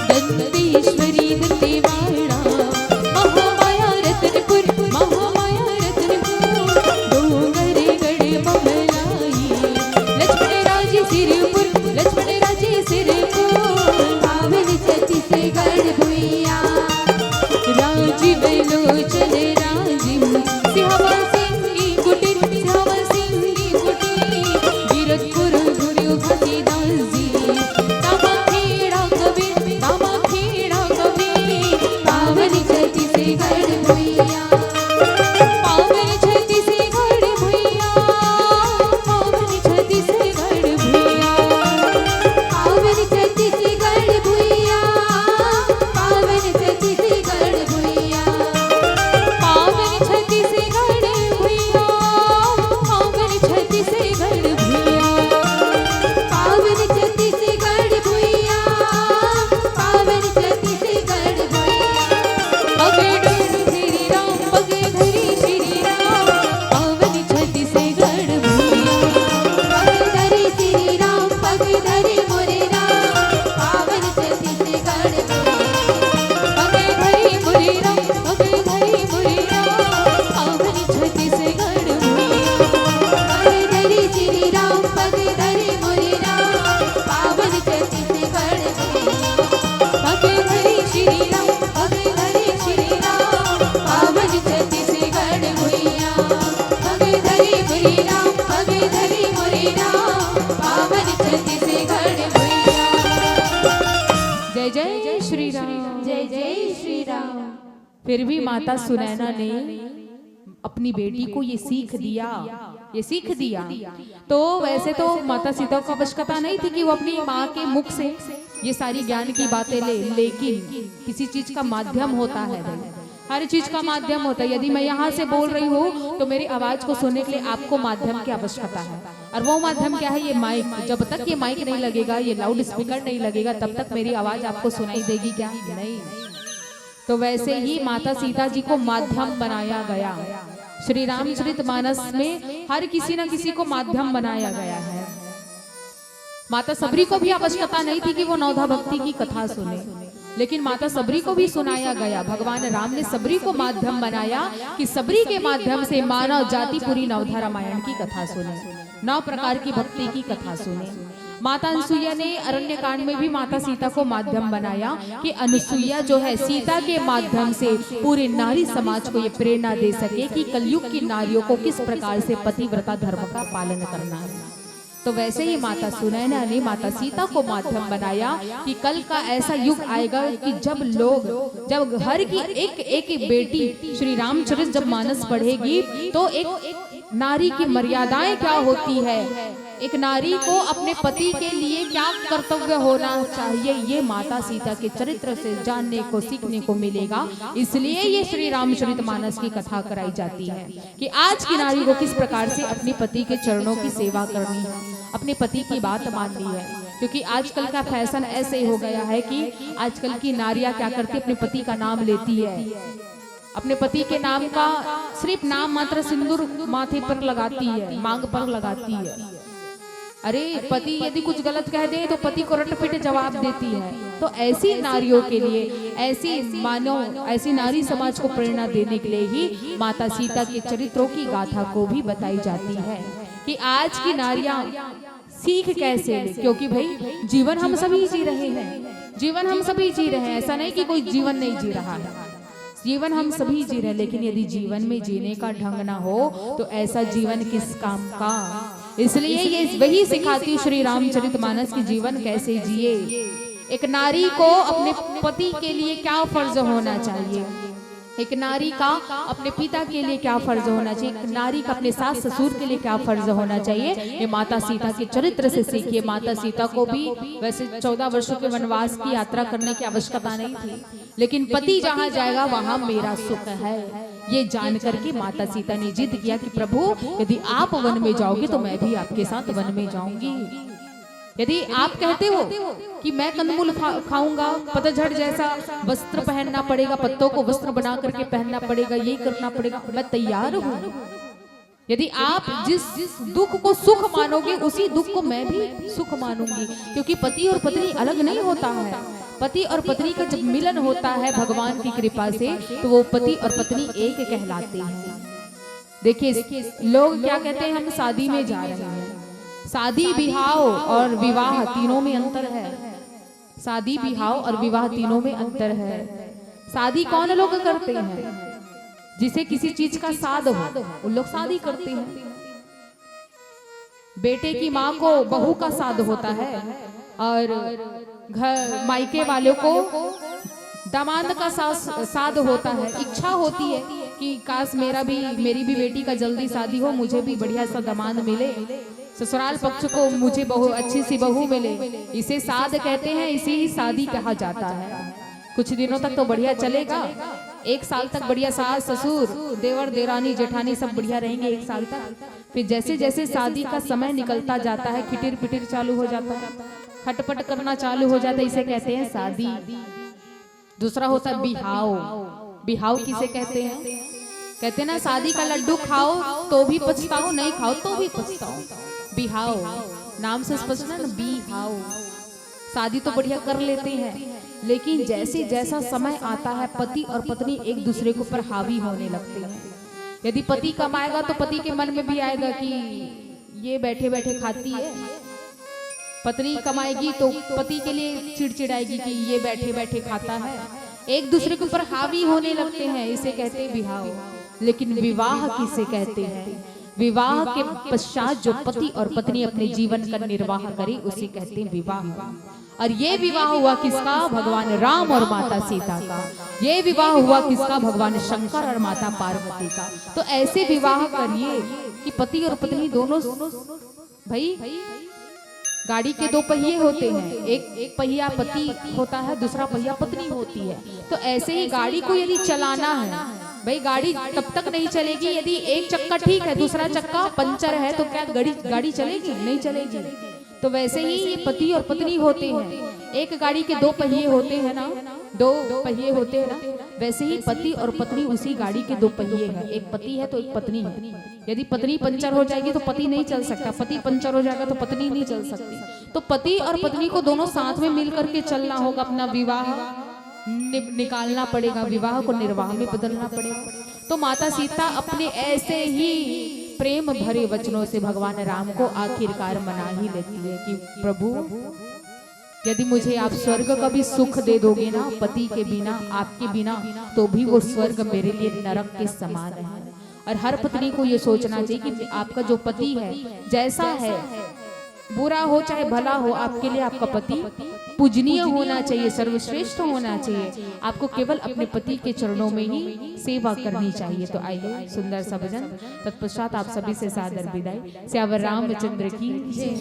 दंतेश्वरी दंतेवाड़ा, महामाया रतनपुर, महामाया रतनपुर, डोंगरगढ़ बमलाई, लक्ष्मण राजे सिरपुर, लक्ष्मण राजे सिरपुर, पावन छत्तीसगढ़ मैया। राजीव लोचन राजीव, सिंहवा सिंगी कुटीर, सिंहवा सिंगी कुटीर, वीरपुर गुरु घसीदास जी, तामाखेड़ा कबीर, तामाखेड़ा कबीर, पावन छत्तीसगढ़ मैया। पावन छत्तीसगढ़ मैया, पावन छत्तीसगढ़ मैया, पावन छत्तीसगढ़ मैया, पावन छत्तीसगढ़ मैया, पावन छत्तीसगढ़ मैया, पावन छत्तीसगढ़ मैया, पावन छत्तीसगढ़ मैया, पावन छत्तीसगढ़ मैया। पगे डोंगरी श्री राम, पगे धरी श्री राम, पावन छत्तीसगढ़ मैया, पगे धरी श्री राम, पगे धरी मोरे राम, पावन छत्तीसगढ़ मैया, पगे धरी मोरे राम, पगे धरी मोरे राम, पावन छत्तीसगढ़ मैया, पगे धरी श्री राम, पगे धरी मोरे राम, पावन छत्तीसगढ़ मैया, पगे धरी श्री राम, पगे धरी श्री राम, पावन छत्तीसगढ़ मैया, पगे धरी मोरे राम, पगे धरी मोरे राम, पावन छत्तीसगढ़ मैया। जय जय श्री राम। जय जय श्री राम। फिर भी माता सुनैना ने अपनी बेटी को ये सीख दिया, ये सीख दिया। तो वैसे तो माता सीता को आवश्यकता नहीं थी कि वो अपनी माँ के मुख से ये सारी ज्ञान की बातें ले, लेकिन किसी चीज का माध्यम होता है भाई, हर चीज का माध्यम होता है। यदि मैं यहाँ से बोल रही हूँ तो मेरी आवाज को सुनने के लिए आपको माध्यम की आवश्यकता है, और वो माध्यम क्या है? ये माइक। जब तक ये माइक नहीं लगेगा, ये लाउड स्पीकर नहीं लगेगा, तब तक मेरी आवाज आपको सुनाई देगी क्या? नहीं। तो वैसे ही माता सीता जी को माध्यम बनाया गया। श्री रामचरितमानस में हर किसी न किसी को माध्यम बनाया गया है। माता सबरी को भी आवश्यकता नहीं थी कि वो नवधा भक्ति की कथा सुने, लेकिन माता सबरी को भी सुनाया गया। भगवान राम ने सबरी को माध्यम बनाया कि सबरी के माध्यम से मानव जाति पूरी नवधा रामायण की कथा सुने, 9 प्रकार की भक्ति की कथा सुने। माता अनुसुईया ने अरण्य कांड में भी माता सीता को माध्यम बनाया कि अनुसुईया जो है सीता के माध्यम से पूरे नारी समाज को ये प्रेरणा दे सके कि कलयुग की नारियों को किस प्रकार से पतिव्रता धर्म का पालन करना है। तो वैसे ही माता सुनैना ने माता सीता को माध्यम बनाया कि कल का ऐसा युग आएगा कि जब घर की एक एक बेटी श्री रामचरित जब मानस पढ़ेगी तो एक नारी की मर्यादाएं क्या होती है, एक नारी को अपने पति के लिए क्या कर्तव्य होना चाहिए, ये माता सीता के चरित्र से जानने को सीखने को मिलेगा। इसलिए ये श्री रामचरितमानस की कथा कराई जाती है कि आज की नारी को किस प्रकार से अपने पति के चरणों की सेवा करनी है, अपने पति की बात माननी है। क्योंकि आजकल का फैशन ऐसे हो गया है कि आजकल की नारियां क्या करती, अपने पति का नाम लेती है, अपने पति के नाम का सिर्फ नाम मात्र सिंदूर माथे पर लगाती है, मांग पर लगाती है। अरे पति यदि कुछ गलत कह दे तो पति को रटपिट जवाब देती है। तो ऐसी नारियों के लिए, ऐसी नारी समाज को प्रेरणा देने के लिए ही माता सीता के चरित्रों की गाथा को भी बताई जाती है कि आज की नारियां सीख कैसे ले। क्योंकि भाई जीवन हम सभी जी रहे हैं, जीवन हम सभी जी रहे हैं, ऐसा नहीं कि कोई जीवन नहीं जी रहा है, जीवन हम सभी जी रहे हैं। लेकिन यदि जीवन में जीने का ढंग ना हो तो ऐसा जीवन किस काम का। इसलिए ये वही सिखाती श्री रामचरितमानस की जीवन कैसे जिए, एक नारी को अपने पति के लिए क्या फर्ज होना चाहिए, एक नारी का अपने पिता के लिए क्या फर्ज होना चाहिए, एक नारी का अपने सास ससुर के लिए क्या फर्ज होना चाहिए, ये माता सीता के चरित्र से सीखिए। माता सीता को भी वैसे 14 वर्षों के वनवास की यात्रा करने की आवश्यकता नहीं थी, लेकिन पति जहाँ जाएगा वहां मेरा सुख है, ये जान करके माता सीता ने जिद किया कि प्रभु यदि आप वन में जाओगे तो मैं भी आपके साथ वन में जाऊंगी। यदि आप कहते हो कि मैं कंदमूल खाऊंगा, पतझड़ जैसा वस्त्र पहनना पड़ेगा, पत्तों को वस्त्र बना करके पहनना पड़ेगा, ये करना पड़ेगा, मैं तैयार हूँ। यदि आप जिस दुख को सुख मानोगे उसी दुख को मैं भी सुख मानूंगी। क्योंकि पति और पत्नी अलग नहीं होता है, पति और पत्नी का जब मिलन होता है भगवान की कृपा से तो वो पति और पत्नी एक कहलाते हैं। देखिए लोग क्या कहते हैं, हम शादी में जा रहे हैं, शादी बिहाव और विवाह तीनों में अंतर है, शादी बिहाव और विवाह तीनों में अंतर है। शादी कौन लोग करते हैं, जिसे किसी चीज का साध हो उन लोग शादी करते हैं। बेटे की माँ को बहू का साध होता है और घर मायके वालों को दामाद का साध होता है। इच्छा होती है कि काश मेरी भी बेटी का जल्दी शादी हो, मुझे भी बढ़िया सा दामाद मिले, ससुराल पक्ष को मुझे अच्छी सी बहू मिले, इसे साध कहते हैं, इसे ही शादी कहा जाता है। कुछ दिनों तक तो बढ़िया चलेगा, 1 साल तक बढ़िया सास ससुर देवर देरानी जेठानी सब बढ़िया रहेंगे 1 साल तक। फिर जैसे जैसे शादी का समय निकलता जाता है खिटिर पिटिर चालू हो जाता है, खटपट करना चालू हो जाता है, इसे कहते हैं शादी। दूसरा होता है बिहाव। बिहाव किसे कहते हैं, कहते हैं ना शादी का लड्डू खाओ तो भी पछताओ, नहीं खाओ तो भी पछताओ। बिहाव नाम से स्पष्ट है ना, बिहाव। शादी तो बढ़िया कर लेते हैं लेकिन जैसे जैसा समय आता है पति और पत्नी एक दूसरे के ऊपर हावी होने लगते हैं। यदि पति कमाएगा तो पति के मन में भी आएगा कि ये बैठे बैठे खाती है, पत्नी कमाएगी तो पति के लिए चिड़चिड़ाएगी कि ये बैठे बैठे खाता है, एक दूसरे के ऊपर हावी होने लगते हैं, इसे कहते हैं विवाह। लेकिन विवाह किसे कहते हैं, विवाह के पश्चात जो पति और पत्नी अपने जीवन का निर्वाह करे उसे कहते हैं विवाह। और ये विवाह हुआ किसका, भगवान राम और माता सीता का। ये विवाह हुआ किसका, भगवान शंकर और माता पार्वती का। तो ऐसे विवाह करिए कि पति और पत्नी दोनों, भाई गाड़ी के 2 पहिए होते हैं, एक पहिया पति होता है, दूसरा पहिया पत्नी होती है। तो ऐसे ही गाड़ी को यदि चलाना है, भाई गाड़ी तब तक नहीं चलेगी यदि एक चक्का ठीक है दूसरा चक्का पंचर है, तो क्या गाड़ी चलेगी, नहीं चलेगी। तो वैसे ही ये पति और पत्नी होते हैं, एक गाड़ी के 2 पहिए होते हैं ना, 2 पहिए होते हैं ना, वैसे ही पति और पत्नी उसी गाड़ी के 2 पहिए हैं, एक पति है तो एक पत्नी है। यदि पत्नी पंचर हो जाएगी तो पति नहीं चल सकता, पति पंचर हो जाएगा तो पत्नी नहीं चल सकती। तो पति और पत्नी को दोनों साथ में मिल करके चलना होगा, अपना विवाह निकालना पड़ेगा, विवाह को निर्वाह में बदलना पड़ेगा। तो माता सीता अपने ऐसे ही प्रेम भरे वचनों से भगवान राम को आखिरकार मना ही लेती है कि प्रभु यदि मुझे आप स्वर्ग का भी सुख दे दोगे ना, पति के बिना, आपके बिना, तो भी वो स्वर्ग मेरे लिए नरक के समान है। और हर पत्नी को ये सोचना चाहिए कि आपका जो पति है जैसा है, बुरा हो चाहे भला हो, आपके लिए आपका पति पूजनीय होना चाहिए, सर्वश्रेष्ठ होना चाहिए। आपको केवल अपने पति के चरणों में ही सेवा करनी चाहिए। तो आइए सुंदर सा भजन, तत्पश्चात आप सभी से सादर विदाई। स्यावर रामचंद्र की जय।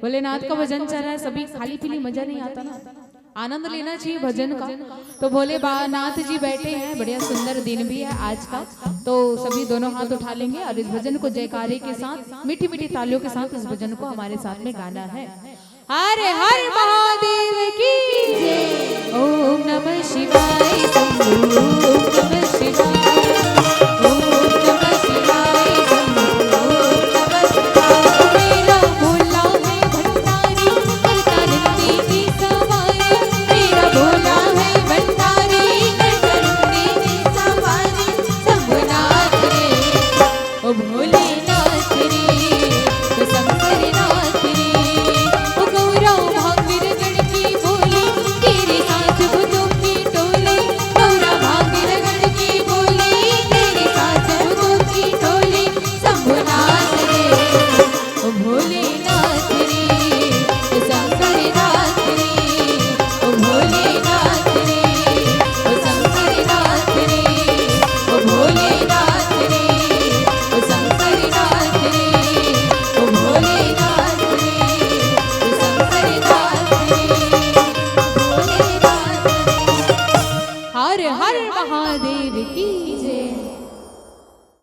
भोलेनाथ का भजन चल रहा है, सभी खाली पीली मजा नहीं आता ना, आनंद लेना चाहिए भजन का। तो भोले नाथ जी बैठे हैं, बढ़िया सुंदर दिन भी है आज का, तो सभी दोनों हाथ उठा लेंगे और इस भजन को जयकारे के साथ मीठी मीठी तालियों के साथ इस भजन को हमारे साथ में गाना है। हरे हर महादेव की जय। ओम नमः शिवाय शंभू, ओम नमः शिवाय, ओम नमः शिवाय शंभू, ओम नमः शिवाय। मेरा भोला है भंडारी करता नंदी की सवारी, मेरा भोला है भंडारी करता नंदी की सवारी। शंभुनाथ रे ओ भोलेनाथ रे, ओ शंकरनाथ रे, ओ गौरा भाग हर महादेव की जय।